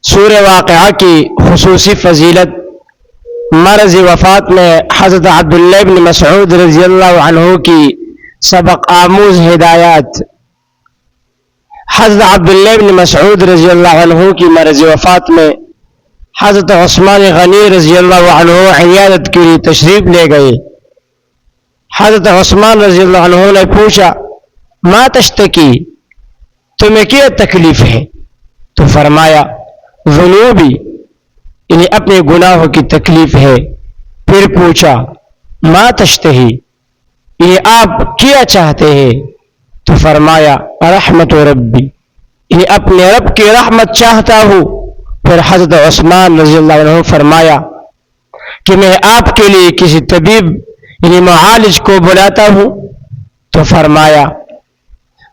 سورہ واقعہ کی خصوصی فضیلت، مرض وفات میں حضرت عبداللہ بن مسعود رضی اللہ عنہ کی سبق آموز ہدایات۔ حضرت عبداللہ بن مسعود رضی اللہ عنہ کی مرض وفات میں حضرت عثمان غنی رضی اللہ عنہ عیادت کے لیے تشریف لے گئے۔ حضرت عثمان رضی اللہ عنہ نے پوچھا، ما تشتکی، تمہیں کیا تکلیف ہے؟ تو فرمایا، ذنوبی، یعنی اپنے گناہوں کی تکلیف ہے۔ پھر پوچھا، ما تشتہی، یعنی آپ کیا چاہتے ہیں؟ تو فرمایا، رحمت ربی، یعنی اپنے رب کی رحمت چاہتا ہوں۔ پھر حضرت عثمان رضی اللہ عنہ فرمایا کہ میں آپ کے لیے کسی طبیب یعنی معالج کو بلاتا ہوں۔ تو فرمایا،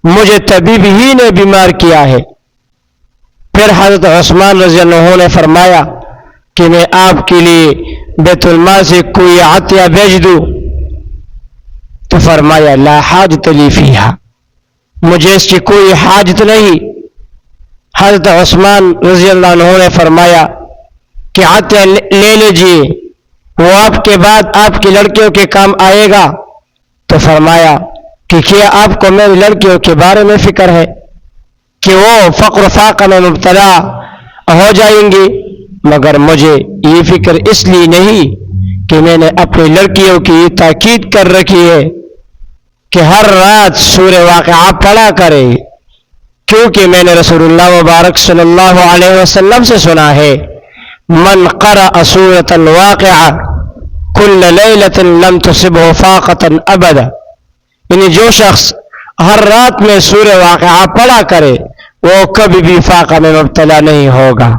مجھے طبیب ہی نے بیمار کیا ہے۔ پھر حضرت عثمان رضی اللہ عنہ نے فرمایا کہ میں آپ کے لیے بیت المال سے کوئی عطیہ بھیج دوں۔ تو فرمایا، لا حاجت لی فیہا، مجھے اس کی کوئی حاجت نہیں۔ حضرت عثمان رضی اللہ عنہ نے فرمایا کہ عطیہ لے لیجئے، وہ آپ کے بعد آپ کی لڑکیوں کے کام آئے گا۔ تو فرمایا کہ کیا آپ کو میری لڑکیوں کے بارے میں فکر ہے کہ وہ فقر فاقہ میں مبتلا ہو جائیں گی؟ مگر مجھے یہ فکر اس لیے نہیں کہ میں نے اپنی لڑکیوں کی یہ تاکید کر رکھی ہے کہ ہر رات سورہ واقعہ پڑھا کرے، کیونکہ میں نے رسول اللہ مبارک صلی اللہ علیہ وسلم سے سنا ہے، من قرأ سورة الواقعہ کل لیلۃ لم تصبہ فاقۃ ابدا، یعنی جو شخص ہر رات میں سورہ واقعہ پڑھا کرے وہ کبھی بھی فاقہ میں مبتلا نہیں ہوگا۔